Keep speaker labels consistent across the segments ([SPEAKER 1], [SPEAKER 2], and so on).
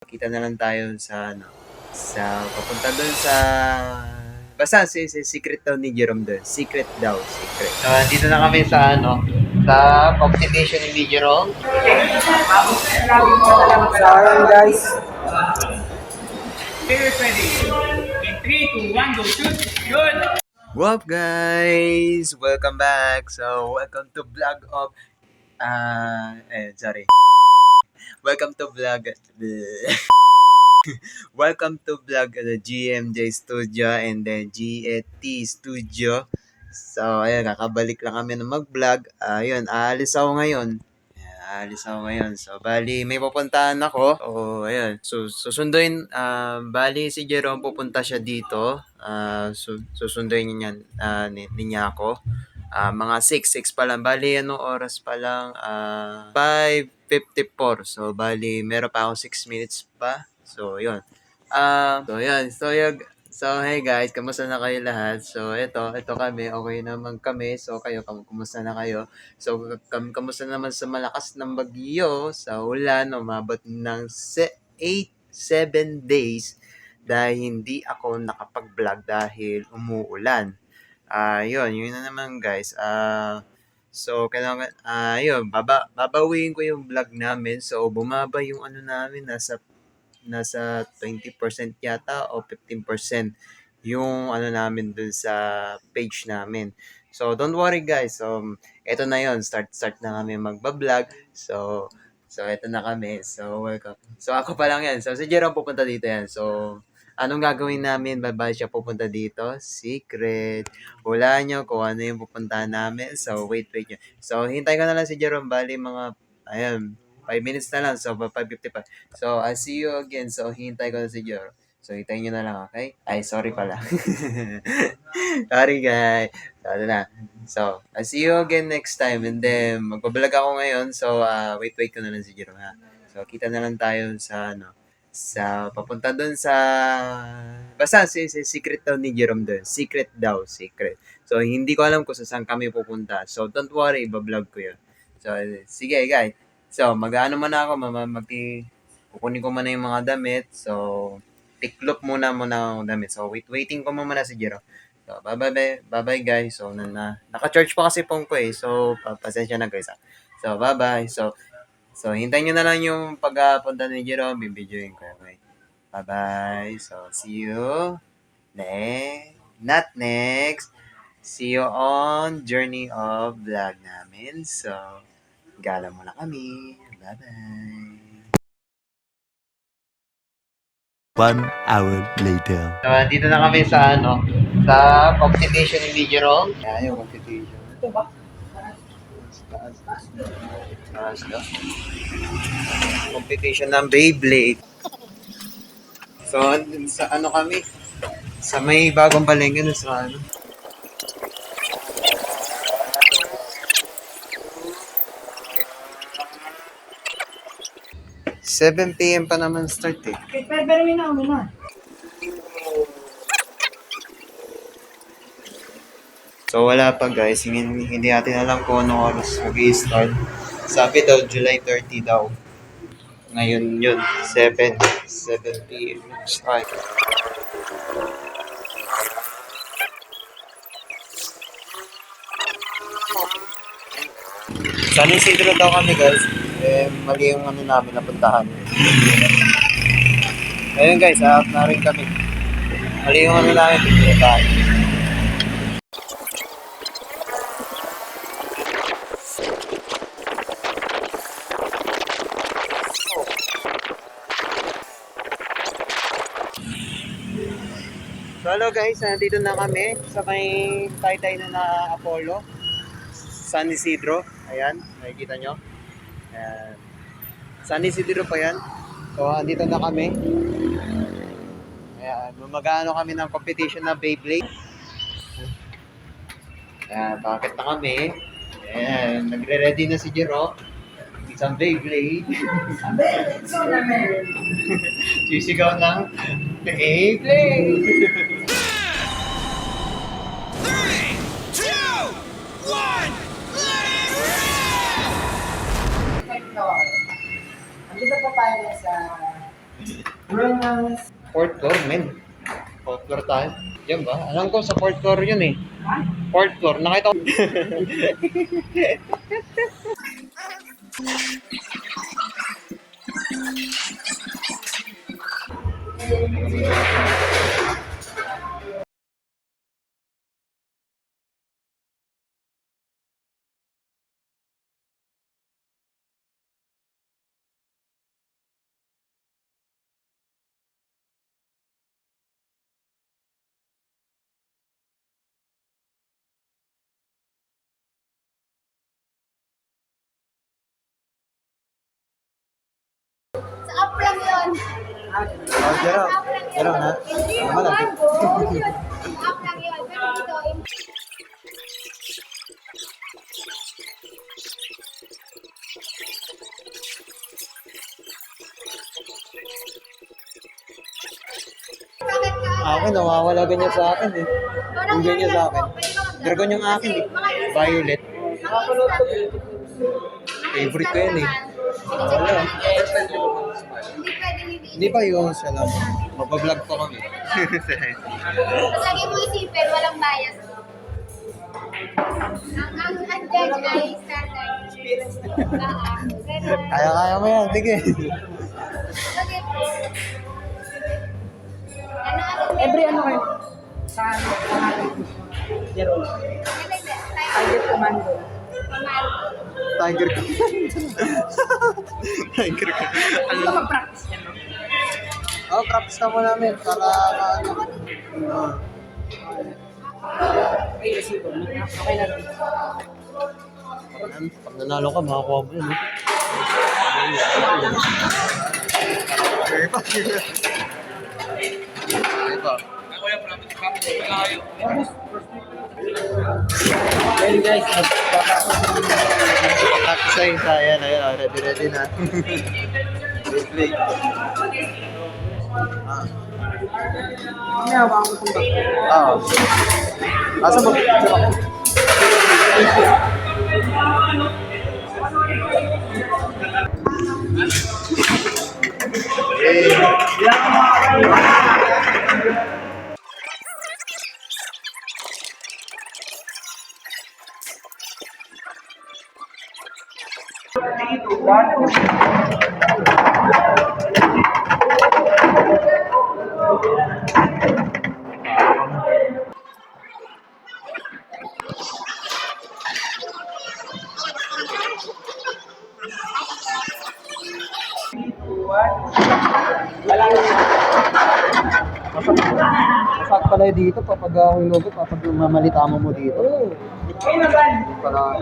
[SPEAKER 1] Kita na lang tayo sa papunta doon sa basta si secret daw ni Jerome doon. Secret daw, secret. So, dito na kami sa sa competition ni Jerome.
[SPEAKER 2] Sayang guys.
[SPEAKER 3] Players ready. In 3, 2, 1, go shoot. Good.
[SPEAKER 1] What's up guys? Welcome back. So, welcome to vlog of sorry. Welcome to vlog Welcome to vlog the GMJ Studio and then GET Studio. So, ayun, kakabalik lang kami ng mag-vlog. Ayun, aalis ako ngayon. So, bali, may pupuntahan ako. So, ayun. So, susunduin, bali, si Jerome, pupunta siya dito. Susunduin niya ako. Mga 6 pa lang. Bali, anong oras pa lang? 5:54. So, bali, meron pa akong 6 minutes pa. So, yun. So, hey guys, kamusta na kayo lahat? So, ito kami, okay naman kami. So, kayo, kamusta na kayo? So, kamusta naman sa malakas ng bagyo, sa ulan, umabot ng 7 days dahil hindi ako nakapag-vlog dahil umuulan. Yun na naman guys. So, kailangan, yun, babawiin ko yung vlog namin. So, bumaba yung namin, nasa 20% yata o 15% yung namin dun sa page namin. So, don't worry guys. Eto na yon, start na kami magba-vlog. So, eto na kami. So, welcome. So, ako pa lang yan. So, si Jerome pupunta dito yan. So, anong gagawin namin? Bye siya pupunta dito? Secret. Wala nyo kung ano yung pupuntahan namin. So, wait nyo. So, hintay ko na lang si Jerome. Bali, mga, ayun, 5 minutes na lang. So, 5:55. So, I'll see you again. So, hintay ko na si Jerome. So, hintayin nyo na lang, okay? Ay, sorry pala. Sorry, guys. So, na. So, I'll see you again next time. And then, magbablog ako ngayon. So, wait ko na lang si Jerome, ha? So, kita na lang tayo sa, sa papunta doon sa basta si secret daw ni Jerome doon. Secret daw, secret. So, hindi ko alam kung saan kami pupunta. So, don't worry, iba-vlog ko yun. So, sige, guys. So, mag-ano muna ako, kukunin ko muna yung mga damit. So, tiklop muna ang damit. So, waiting ko muna si Jero. So, bye-bye guys. So, naka-charge pa kasi phone ko eh. So, pasensya na guys. So, bye-bye. So, hintayin nyo na lang yung pagpunta ni Jero. Bibidyoin ko. Okay? Bye-bye. So, see you not next. See you on journey of vlog namin. So, gala muna kami. Bye-bye.
[SPEAKER 4] 1 hour later.
[SPEAKER 1] So, dito na kami sa sa competition ni Jerome. Yan yung competition. Ito ba? Taas na. Competition ng Beyblade. So, sa kami? Sa may bagong palengke na sa 7 PM pa naman start eh.
[SPEAKER 2] Pero may namin na.
[SPEAKER 1] So wala pa guys, hindi natin alam kung anong oras mag-i-start. Sabi daw July 30 daw. Ngayon yun, 7 PM start. San Isidro daw kami guys. Mali yung namin napuntahan. Ayun guys, na rin kami. Mali yung namin pinuntahan. So hello guys, nandito na kami sa may taytay na Apollo, San Isidro. Ayan, nakikita nyo. Ayan. San Isidro pa yan. So andito na kami. Ayan, mag-ano kami ng competition na Beyblade. Ayan, bakit na kami? Ayan, nagre-ready na si Jero. Isang Beyblade. Sisigaw ng Beyblade.
[SPEAKER 5] 3, 2, 1,
[SPEAKER 2] Andito pa tayo sa
[SPEAKER 1] Fourth floor, men. Fourth floor tayo. Yan ba? Alam ko sa fourth floor yun eh. Fourth floor. Nakita ko.
[SPEAKER 6] Sa up lang yun.
[SPEAKER 1] Oh, Jero. Jero na.
[SPEAKER 6] Hindi,
[SPEAKER 1] Naman natin.
[SPEAKER 6] Sa up lang yun. Pero dito, bakit ka?
[SPEAKER 1] Akin, nawawala ganyan sa akin eh. Yung ganyan sa akin. Dragon yung akin eh. Violet. Favorite ko yun eh. Wala.
[SPEAKER 6] Hindi pwede hindi.
[SPEAKER 1] Hindi pa yun siya lang. Magbablog pa kami.
[SPEAKER 6] Tapos lagi mo isipin, walang bias. Ang judge ay standard. Ganun.
[SPEAKER 1] Kaya mo yan. Sige.
[SPEAKER 6] Lagi po.
[SPEAKER 2] Every ano kayo? Sa Jerome. Target Commando.
[SPEAKER 1] Tiger ko. Tiger ko.
[SPEAKER 2] Ano ba mag-practice yan? No?
[SPEAKER 1] Oh, practice na mo namin para ano.
[SPEAKER 2] Okay, receiver. Okay na rin.
[SPEAKER 1] Pag nanalo ka, makakuha mo yun. Okay pa. Okay pa.
[SPEAKER 2] Well guys,
[SPEAKER 1] Practice na yung saya na yun. Ready na. Play.
[SPEAKER 2] mamaya baka mo itong
[SPEAKER 1] Oo. Asa mo? Masakit pala yun dito kapag hulog ko, kapag mamalita mo dito. Para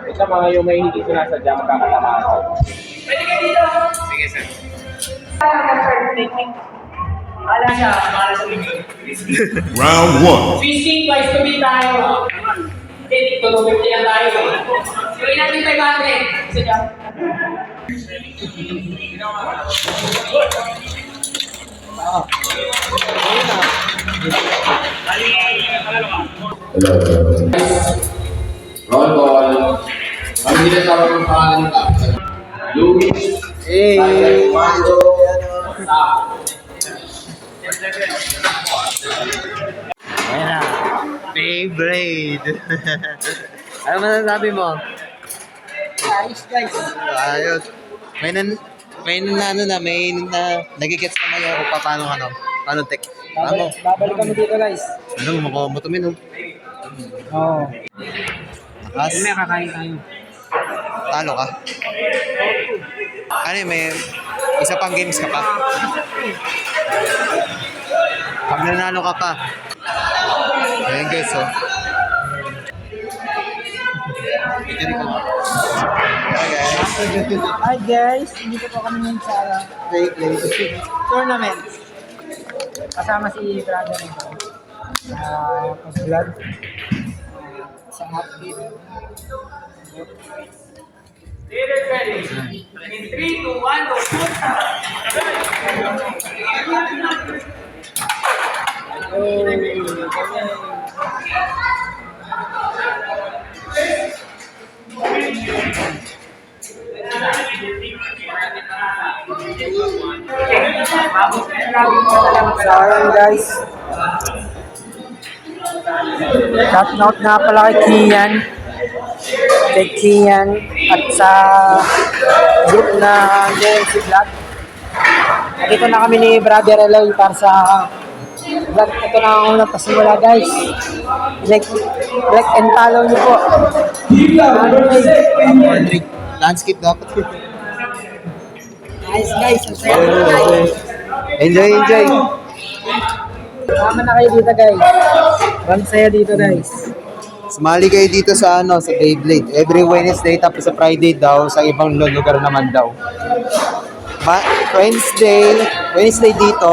[SPEAKER 3] Ito mga yung may hindi sinasadya magkakatamaan. Pwede ka dito! Sige, sir. Wala siya, para sa linggo.
[SPEAKER 5] Round one.
[SPEAKER 3] Fishing twice to be tayo. Hindi, tutupin lang tayo. Gawin natin 500. Isa dyan.
[SPEAKER 7] Roll call. Ang ginatawag ng pangalan ng captain. Luis.
[SPEAKER 1] hey!
[SPEAKER 7] Mando.
[SPEAKER 1] Ayan na. Beyblade. Ano masasabi mo?
[SPEAKER 2] ayos guys.
[SPEAKER 1] Ayos. May nagigets naman yung kung paano tek. Ano?
[SPEAKER 2] Babalik kami dito guys.
[SPEAKER 1] Ano mo tumin oh.
[SPEAKER 2] Oo.
[SPEAKER 1] Lakas.
[SPEAKER 2] May kakain tayo.
[SPEAKER 1] Talo ka. Ano yun, may isa pang games ka pa. Pag nanalo ka pa. Ayan guys oh. Ito ko. Okay.
[SPEAKER 2] Hi guys, hindi ko pa kami ngayon sa tournament. Kasama si brother nito. Pag-vlog. Sa update.
[SPEAKER 3] Ready? In 3, 2, 1, go!
[SPEAKER 2] So, ayan guys. Shoutout na pala kay Kian. Kay Kian at sa group na JMC Vlog. Nandito na kami ni Brother Eloy para sa vlog. Ito na ang unang pasimula guys. Like and follow nyo po.
[SPEAKER 1] Landscape dapat.
[SPEAKER 2] Nice guys. Ang
[SPEAKER 1] Enjoy, enjoy.
[SPEAKER 2] Tama na kayo dito guys. Walang saya dito guys.
[SPEAKER 1] Sumali kayo dito sa sa Beyblade. Every Wednesday tapos sa Friday daw sa ibang lugar naman daw. Wednesday dito,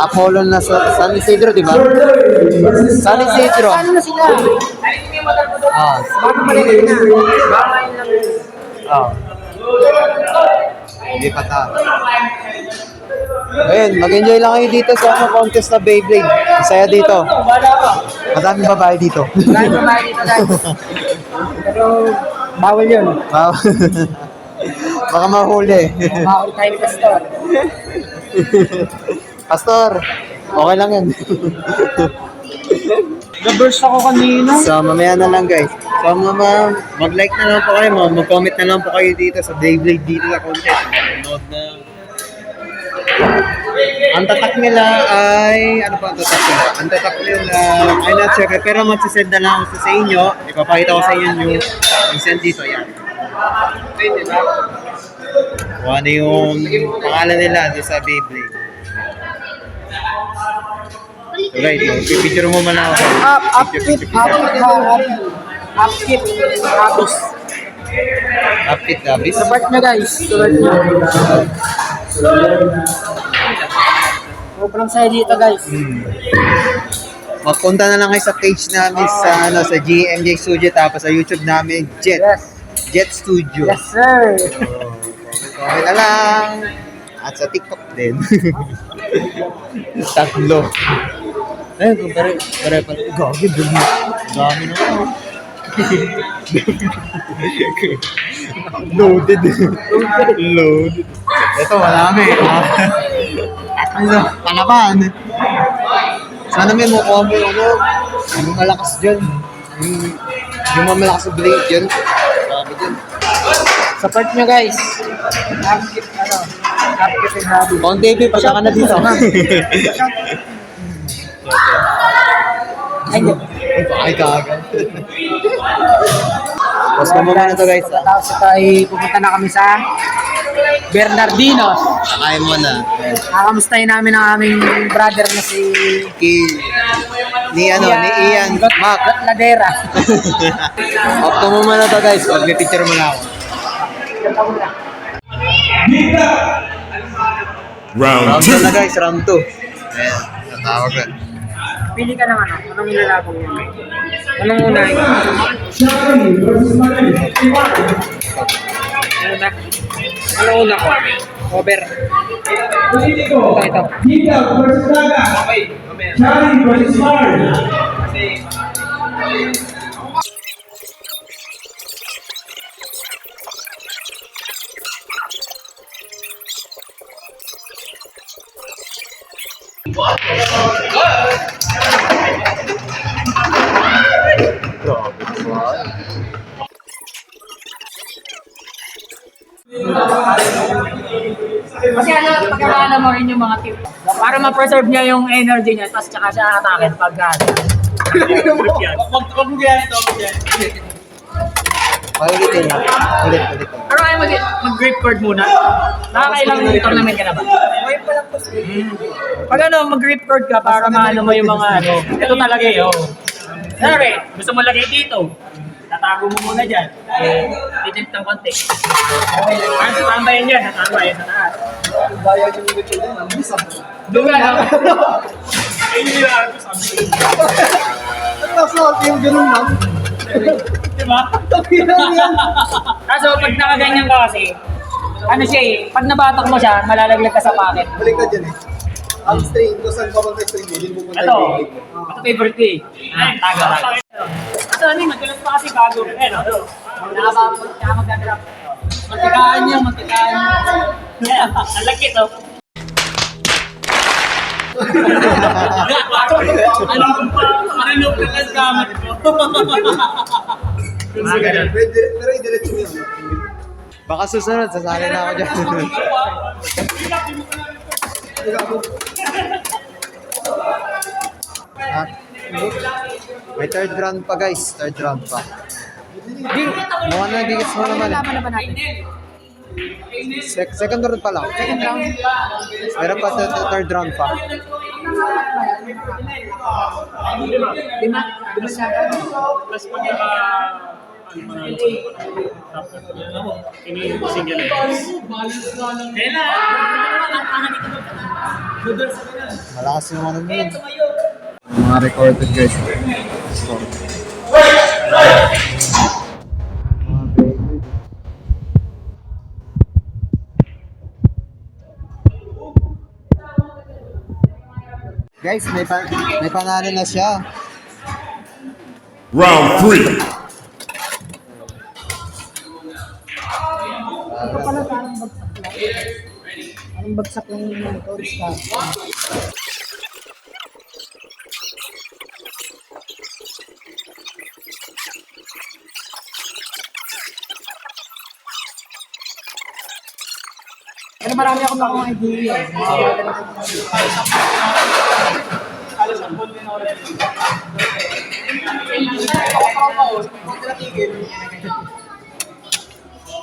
[SPEAKER 1] Apollo na sa San Isidro, di ba? San Isidro.
[SPEAKER 2] Ano na sila?
[SPEAKER 1] Ah,
[SPEAKER 2] Bago maliliit na. Bago lang.
[SPEAKER 1] oh. Hindi pa ta. Ayun, mag-enjoy lang kayo dito sa contest na Beyblade. Masaya dito. Madaming babae dito.
[SPEAKER 2] Dahil babae dito guys. Pero bawal yun.
[SPEAKER 1] Wow. Baka mahuli.
[SPEAKER 2] Bawal tayo ni Pastor.
[SPEAKER 1] Pastor, okay lang yan.
[SPEAKER 2] Nag-burst ako kanina.
[SPEAKER 1] So, mamaya na lang guys. So, mag-like na lang po kayo, mag-comment na lang po kayo dito sa Beyblade dito sa contest. Manood na. Ang tatak nila ay, ano pa ang tatak nila? Ang tatak nila ay not sure, pero magsisend na lang ako sa inyo. Ipapakita ko sa inyo yung send dito, yan. Okay, diba? Kung ano yung pangalan nila doon sa Beyblade. Alright, pipicture mo man ako.
[SPEAKER 2] Upkit.
[SPEAKER 1] Upkit, Gabis.
[SPEAKER 2] Support nyo guys. Support nyo. Sobrang saya dito guys.
[SPEAKER 1] Magpunta na lang kayo sa page namin sa GMJ Studio tapos sa YouTube namin Jet Studio.
[SPEAKER 2] Yes sir.
[SPEAKER 1] Okay na lang. At sa TikTok din. Tatlo. Ayun, pare. Gagi, dumi. Dami na ako. Loaded. Ito, marami. Tatlo, palaban. Sana may mukha mo yung malakas dyan. Yung malakas sa blade dyan. Sabi dyan.
[SPEAKER 2] Support nyo guys. Upkit and hobby.
[SPEAKER 1] Konti, pasya ka na dito. Ay, kaagad. Tapos mo muna na to guys.
[SPEAKER 2] Tapos ito ay pupunta na kami sa Bernardinos.
[SPEAKER 1] Kakain mo na.
[SPEAKER 2] Kakamustahin namin ang aming brother na si
[SPEAKER 1] Ni Ian Mac.
[SPEAKER 2] Ladera.
[SPEAKER 1] Off mo muna to guys. Pag may picture mo na ako.
[SPEAKER 5] Round
[SPEAKER 1] Round
[SPEAKER 5] 2.
[SPEAKER 1] 2 na guys, round 2. Ayan, natawag ka.
[SPEAKER 2] Pili ka ng ano. Anong nilalabong mo? Anong una? Anong una ko? Over. Ito.
[SPEAKER 3] Kasi pagkakala mo rin yung mga tip. Para ma-preserve niya yung energy niya, tapos tsaka siya atakin pag Huwag mo ganyan ito,
[SPEAKER 1] Ulitin lang. Ulit.
[SPEAKER 3] Pero ayaw mag-gripcord muna. Nakakailang tournament ka na ba? Pag mag-gripcord ka para maano mo yung mga ito talaga Sorry, gusto mo lagay dito. Tatago mo muna dyan. Titip ng konti. Para sa tambayan dyan, natambayan sa taas. Doon ka lang.
[SPEAKER 2] Yung ganun lang.
[SPEAKER 3] Diba? Kaso pag nakaganyan ka kasi, pag nabatak mo siya, malalaglag ka sa pocket.
[SPEAKER 8] Balik ka dyan Ang string, kung saan ka mag-string mo, din pupunta
[SPEAKER 3] Ito,
[SPEAKER 8] yung
[SPEAKER 3] ito favorite ko taga. Kaso madalas pa kasi bago. Nakababot ka magdadrop. Matikaan niya, matikaan niya. Ang laki to. Ano yung pilas gamit ko? Mga ganun.
[SPEAKER 8] Pero i-diretso mo yun.
[SPEAKER 1] Baka susunod, sasali na ako dyan. Ah, may third round pa guys, third round pa. Mukhang nagigits mo naman eh.
[SPEAKER 2] Laban na ba natin?
[SPEAKER 1] Second round pa lang.
[SPEAKER 2] Second round.
[SPEAKER 1] Meron pa third round pa.
[SPEAKER 2] Lima siya.
[SPEAKER 3] Plus pag single
[SPEAKER 1] Malakas yung ano mo yun. Mga recorded guys. So, guys, may panalo na siya.
[SPEAKER 5] Round 3.
[SPEAKER 2] Ito pala parang bagsak lang. Parang bagsak lang yung motor start. Pero marami akong nakuha idea.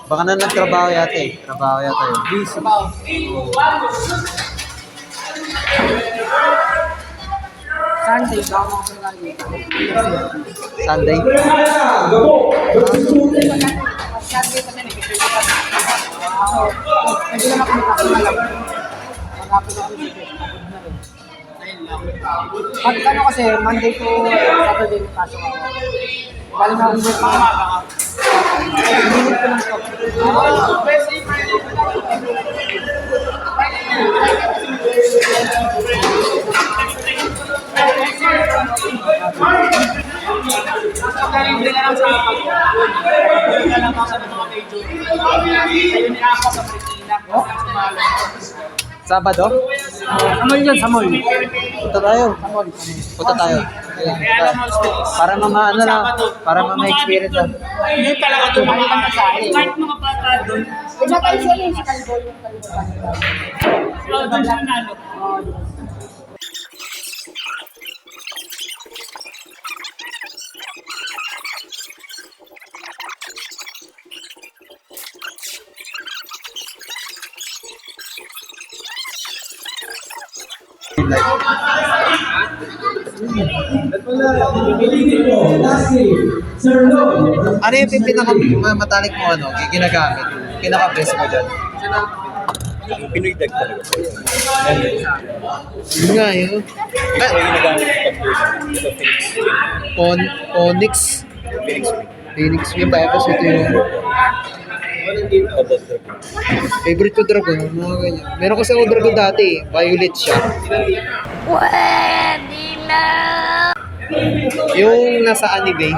[SPEAKER 1] Baka na nagtrabaho yata eh. Trabaho yata yun. Busy.
[SPEAKER 2] Sunday, baka mga lagi.
[SPEAKER 1] Sunday.
[SPEAKER 2] Sunday pa din, pwede naman kami kakamalap. Magapin ako sa best. Pag ano kasi, Monday to Saturday yung pasok ako. Galing na akong work mga maga ka. Minute ko lang ito.
[SPEAKER 3] Hindi na lang sa kapag. Hindi na lang ako sa mga medyo. Ayun na ako sa Marikina.
[SPEAKER 1] Sabado?
[SPEAKER 2] Sa mall yun, sa mall.
[SPEAKER 1] Punta tayo. Punta tayo. Para ano lang, para ma-experience lang.
[SPEAKER 3] Yun talaga ito mga kamasaya. Kahit mga bata doon.
[SPEAKER 2] Diba tayo siya yung kalbo yung kalbo.
[SPEAKER 3] Doon siya nalo.
[SPEAKER 1] Ano yung pinaka-matalik mo ano, ginagamit? Pinaka-best mo dyan?
[SPEAKER 8] Pinoy dag talaga.
[SPEAKER 1] Yun nga yun. Onyx. Phoenix. Yung Bibles, ito yung favorite ko dragon, mga ganyan. Meron kasi ako dragon dati, violet siya.
[SPEAKER 6] Pwede na.
[SPEAKER 1] Yung nasa anime,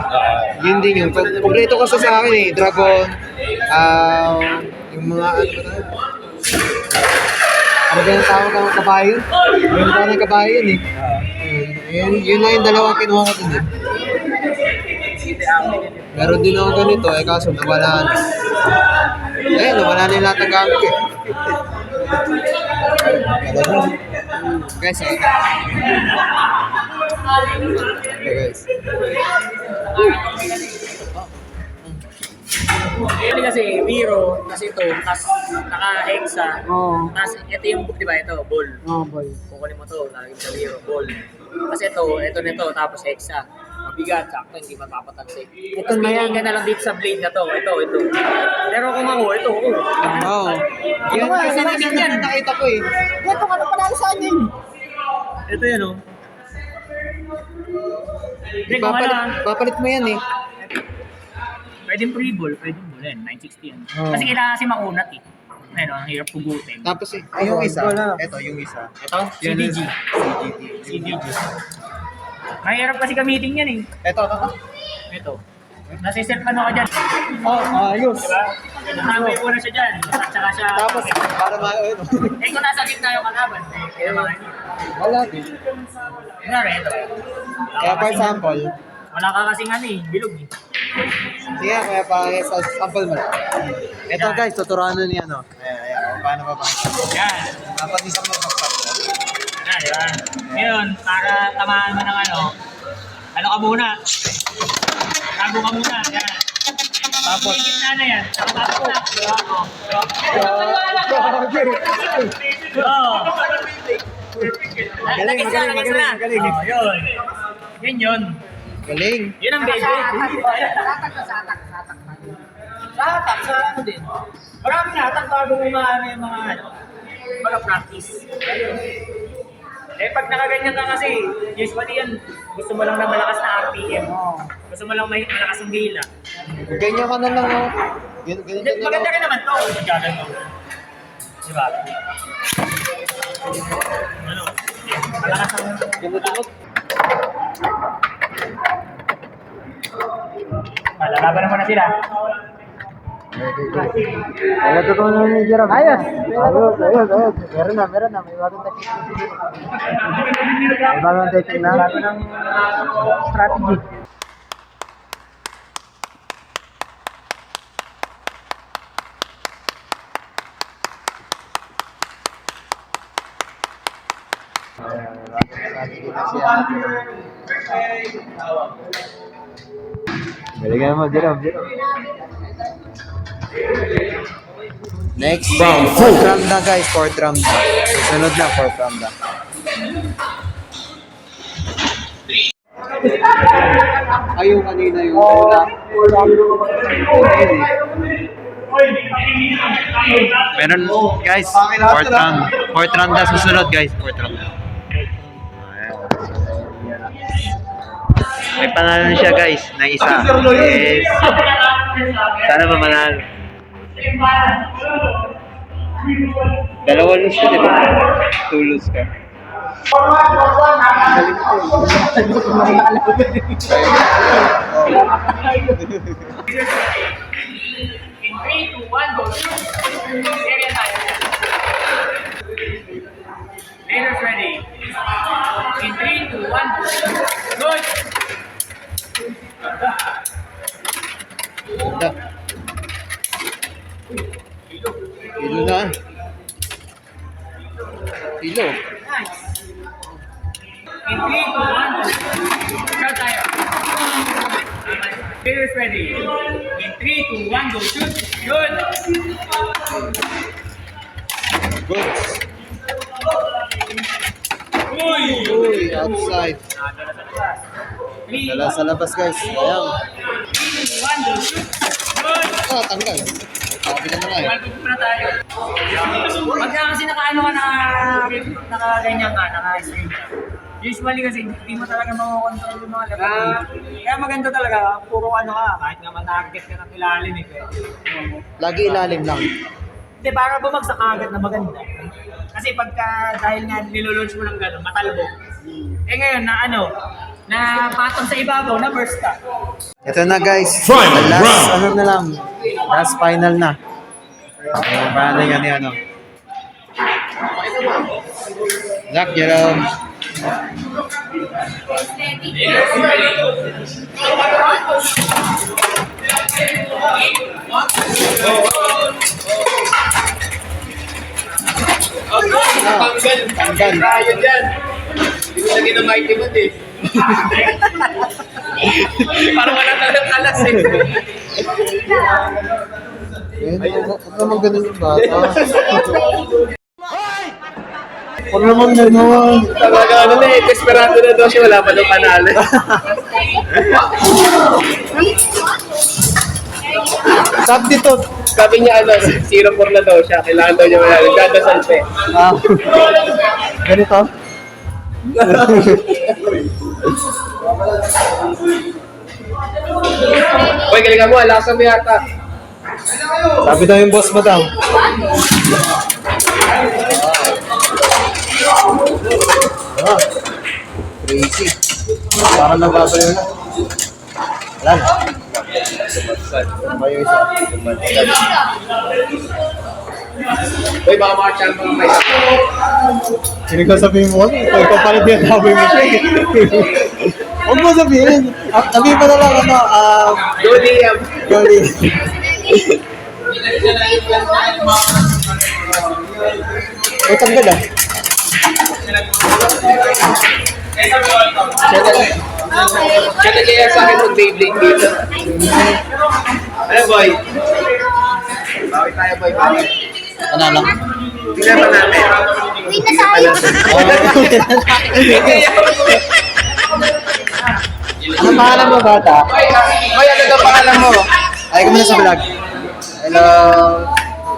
[SPEAKER 1] yun din yun. Kompleto kasi sa akin eh, dragon, yung mga ano ba yung tawag ng kabayo? Yung tawag ng kabayo yun eh. Yun lang yung dalawang kinuha ko din eh. Meron din ako ganito eh, kaso nawala na. Nawala na yung lahat ng gamit eh. Guys, okay guys.
[SPEAKER 3] Kasi kasi Miro, kasi ito, tas naka-hexa.
[SPEAKER 2] Oo.
[SPEAKER 3] Tas ito yung, di ba ito, ball.
[SPEAKER 2] Oo, boy.
[SPEAKER 3] Kukunin mo to, lagay mo sa Miro, ball. Kasi ito nito, tapos hexa. Mabigat, sakto, hindi mapapatansik.
[SPEAKER 2] Ito na yan.
[SPEAKER 3] Tingin ka na lang dito sa blade na to, ito. Pero kung ako, ito.
[SPEAKER 1] Oo. Yan
[SPEAKER 2] nga,
[SPEAKER 1] kasi
[SPEAKER 2] sarap
[SPEAKER 1] yan nakita ko eh.
[SPEAKER 2] Ito ka na pala sa akin.
[SPEAKER 3] Ito yan, oh. Hindi, kung ano,
[SPEAKER 1] Papalit mo yan eh.
[SPEAKER 3] pwedeng pre-ball, yan, 960 yan.
[SPEAKER 1] Oh.
[SPEAKER 3] Kasi kailangan kasi maunat eh. Ano, ang hirap pugutin.
[SPEAKER 1] Tapos eh, yung isa, ito yung isa.
[SPEAKER 3] Ito, CDG. CDG. Mahirap kasi gamitin yan eh.
[SPEAKER 1] Ito.
[SPEAKER 3] Ito. Nasiself ano ka dyan.
[SPEAKER 2] Oh, ayos.
[SPEAKER 3] Diba? Nakabay ko na siya dyan. At saka siya...
[SPEAKER 8] Tapos, para ano.
[SPEAKER 3] Eh kung nasa gitna yung kalaban, eh, kailangan niya.
[SPEAKER 8] Wala din.
[SPEAKER 3] Kunyari, ito.
[SPEAKER 8] Kaya for example,
[SPEAKER 3] Wala ka kasing ano eh, bilog eh.
[SPEAKER 8] sige kaya pa sample mo lang. Ito guys, tuturuan na niya ano. Ayan, paano ba ba?
[SPEAKER 3] Yan.
[SPEAKER 8] Dapat isang mag-stop.
[SPEAKER 3] Yan, yan. Ngayon, para tamaan mo ng ano ka muna? Tago ka muna, yan. Tapos, gitna na yan. Tapos na. Oo.
[SPEAKER 8] Galing, magaling.
[SPEAKER 3] Oh, yun. Yun yun.
[SPEAKER 8] Galing.
[SPEAKER 3] Yun ang baby. Satak, sa ano din. Marami natak bago mo maano yung mga practice. Eh pag nakaganyan ka kasi, usually yan, gusto mo lang na malakas na RPM. Gusto mo lang may malakas ang gila.
[SPEAKER 8] Ganyan ka na lang, oh. Ganyan ka na
[SPEAKER 3] Maganda
[SPEAKER 8] lang.
[SPEAKER 3] rin naman to, kung gagano. Diba? Ano? Malakas ang...
[SPEAKER 8] Ganun.
[SPEAKER 3] Lalaban naman na sila.
[SPEAKER 2] Kaya totoo na ni Jerome. Ayos. Meron na. May bagong technique. May bagong technique na. Bago ng strategy. Galingan mo, Jerome.
[SPEAKER 8] Next,
[SPEAKER 5] Round
[SPEAKER 8] fourth round na guys, fourth round na. Sunod na, fourth round na. Ay, yung kanina yung una.
[SPEAKER 1] Meron, guys, fourth round. Fourth round na susunod, guys. Fourth round na. May panalo na siya, guys, na isa. Yes. Sana ba manalo? Dalawa lose ka, di ba? 2 lose ka.
[SPEAKER 3] In 3, 2, 1, go. Area tayo. Leaders ready. In 3, 2, 1, go. Good.
[SPEAKER 8] Ganda. Kilo na. Kilo.
[SPEAKER 3] Nice. In 3, 2, 1, go. Shout tayo. Leaders ready. In 3, 2, 1, go. Shoot. Good.
[SPEAKER 8] Good.
[SPEAKER 3] Uy.
[SPEAKER 8] Uy, outside.
[SPEAKER 3] Three,
[SPEAKER 8] Dala sa labas guys. Ayan.
[SPEAKER 3] 2, 1, go. Shoot. Good.
[SPEAKER 8] Ah, tanggal. Sabi na nga eh.
[SPEAKER 3] Malpag na tayo. Pagka kasi nakaano ka nakaganyan ka, naka-stream ka. Usually kasi hindi mo talaga makakontrol yung mga laban. Kaya maganda talaga, puro ano ka, kahit nga matarget ka ng ilalim eh.
[SPEAKER 8] Lagi ilalim lang.
[SPEAKER 3] Hindi, para bumagsak ka agad na maganda. Kasi pagka dahil nga nilolaunch mo ng gano'n, matalbo. Eh ngayon na na patong sa ibabaw, na burst ka.
[SPEAKER 8] Ito na guys.
[SPEAKER 5] Final
[SPEAKER 8] Last
[SPEAKER 5] round.
[SPEAKER 8] ano na lang. Last final na. Paano yan ano? Zach, Jerome. Tanggal.
[SPEAKER 7] Tayo dyan. Hindi ko lagi ng mighty mood eh. Parang wala talagang alas eh.
[SPEAKER 8] Huwag naman ganun yung bata. Huwag naman ganun.
[SPEAKER 7] Talaga ano na eh, desperado na daw siya, wala pa daw panalo.
[SPEAKER 8] Substitute.
[SPEAKER 7] Sabi niya 0-4 na daw siya, kailangan daw niya manalo. Dadasal pa eh.
[SPEAKER 8] Ah, ganito.
[SPEAKER 7] Uy, galingan mo, alasan mo yata.
[SPEAKER 8] Sabi daw yung boss mo daw. Ah, crazy. Parang nababaliw na. Wala na. Kayo isa.
[SPEAKER 7] Uy, baka makachamba ng may
[SPEAKER 8] Sino ka sabihin mo kasi? Ikaw pala tinataboy mo siya eh. Huwag mo sabihin. Sabihin mo na lang ano,
[SPEAKER 7] Liam.
[SPEAKER 8] Goli. Ay, tanggal ah.
[SPEAKER 7] Siya nagkaya sa akin ng Beyblade dito. Ano, boy? Bawi tayo, boy. Bawi.
[SPEAKER 8] Ano lang?
[SPEAKER 7] Tingnan ba namin?
[SPEAKER 6] Uwi na tayo.
[SPEAKER 8] Ano pangalan mo, bata?
[SPEAKER 7] Boy, ano daw pangalan mo?
[SPEAKER 8] Ay, ka muna sa vlog. Hello.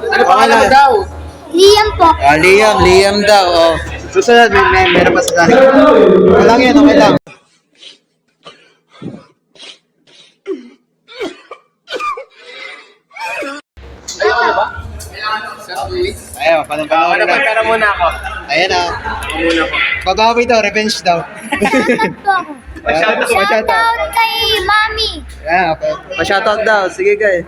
[SPEAKER 7] Ano pangalan mo daw?
[SPEAKER 6] Liam po.
[SPEAKER 8] Liam daw. Oh. Susunod, meron pa sa dali. Okay lang yan, okay lang.
[SPEAKER 7] Ayaw ba?
[SPEAKER 8] Ayaw, panong-panong na.
[SPEAKER 7] Pera muna ako.
[SPEAKER 8] Ayan ah. Babawi daw, revenge daw.
[SPEAKER 6] Shoutout po. Shoutout kay Mami.
[SPEAKER 8] Yeah, okay. Pa-shoutout daw. Sige guys.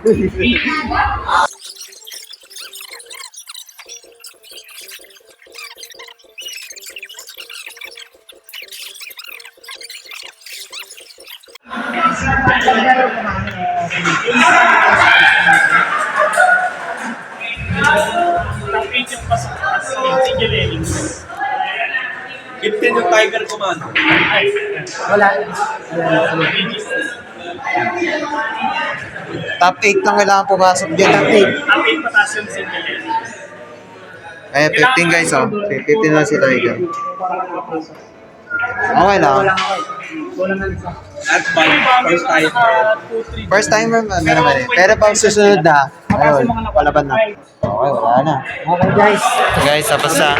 [SPEAKER 3] Tapit yung si Jelly.
[SPEAKER 7] Gifted yung Tiger Command.
[SPEAKER 2] Wala.
[SPEAKER 8] Top 8 lang kailangan pumasok dyan. Top 8.
[SPEAKER 3] Tapit pataas yung si Jelly.
[SPEAKER 8] Ayan, 15 guys oh. 15 lang si Tiger. Okay lang.
[SPEAKER 7] At bike. First time.
[SPEAKER 8] First timer man naman eh. Pero pag susunod na, ayun, palaban na. Okay, wala na.
[SPEAKER 2] Okay guys.
[SPEAKER 8] Guys, tapos na.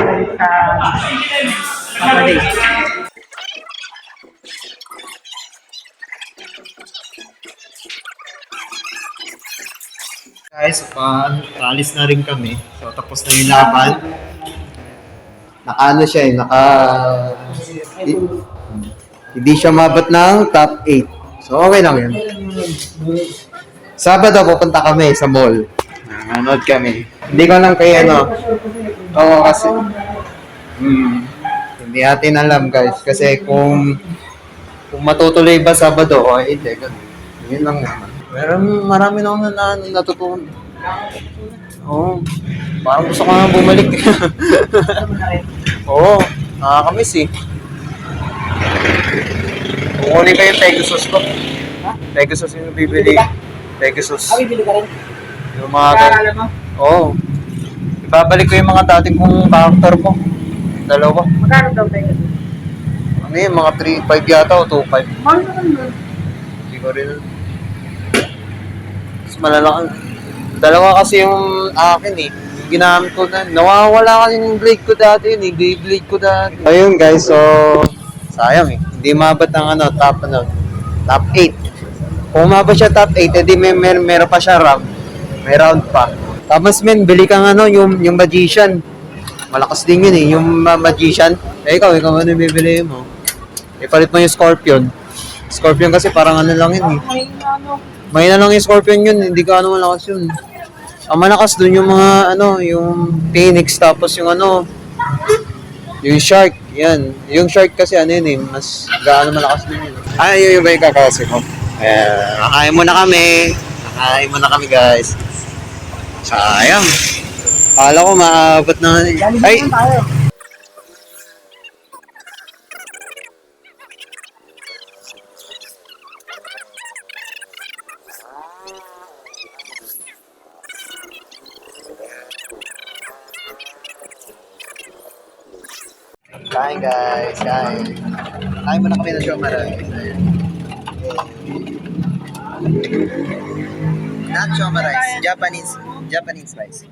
[SPEAKER 8] Guys, paalis na rin kami. So, tapos na yung laban. Naka-ano siya eh, hindi siya mabot ng top 8. So, okay lang yun. Sabado, pupunta kami sa mall. Nanonood kami. Hindi ko lang kay ano. Oo, kasi hindi natin alam guys. Kasi kung matutuloy ba Sabado o hindi, ganun. Yun lang naman. Pero marami na akong natutunan. Oo. Parang gusto ko nga bumalik. Oo. Nakakamiss eh. Kukunin ko yung Pegasus ko. Pegasus yung bibili. Pegasus.
[SPEAKER 2] Bibili ka rin.
[SPEAKER 8] Yung mga ganun. Oo. Ibabalik ko yung mga dating kong character ko. Dalawa.
[SPEAKER 2] Magkano daw tayo?
[SPEAKER 8] Ano yun, mga 3.5 yata o 2.5.
[SPEAKER 2] Mahal naman nun.
[SPEAKER 8] Hindi ko rin. Mas malalaki. Dalawa kasi yung akin eh. Yung ginamit ko na. Nawawala kasi yung blade ko dati yun eh. Blade ko dati. Ayun guys, so sayang eh. Hindi mabot ng top 8. Kung mabot siya top 8, edi meron pa siya round. May round pa. Tapos men, bili kang yung magician. Malakas din yun eh, yung magician. Eh ikaw ano bibili mo? Ipalit mo yung Scorpion. Scorpion kasi parang ano lang yun eh. Mahina lang yung Scorpion yun, hindi ka malakas yun. Ang malakas dun yung mga yung Phoenix tapos yung yung Shark. Yan. Yung Shark kasi yun eh, mas gaano malakas din yun. Ay, yun ba yung kakasi ko? Nakain muna kami. Nakain muna kami guys. Sayang. Akala ko maabot na. Ay! Kain guys, kain. Kain muna kami ng siomara. Not siomara rice, Japanese rice.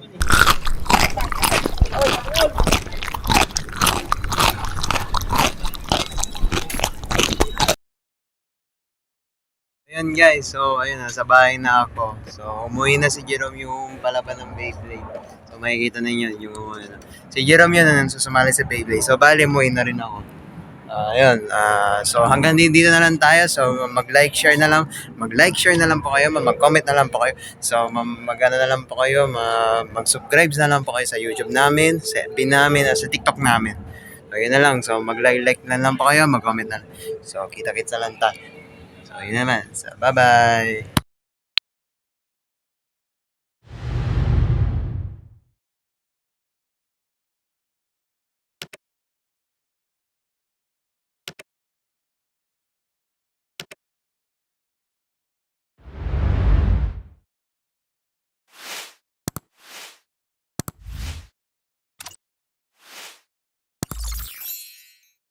[SPEAKER 8] Ayan guys, so ayun na, sa bahay na ako. So umuwi na si Jerome yung palaban ng Beyblade. So makikita ninyo yung si Jerome yun na susumali sa Beyblade. So bali umuwi na rin ako.
[SPEAKER 1] Ayun, so hanggang dito na lang tayo. So mag-like, share na lang po kayo, mag-comment na lang po kayo. So mag-ano na lang po kayo, mag-subscribe na lang po kayo sa YouTube namin, sa FB namin, at sa TikTok namin. So yun na lang. So mag-like na lang po kayo, mag-comment na lang. So kita-kits na lang tayo. So yun naman. So bye-bye.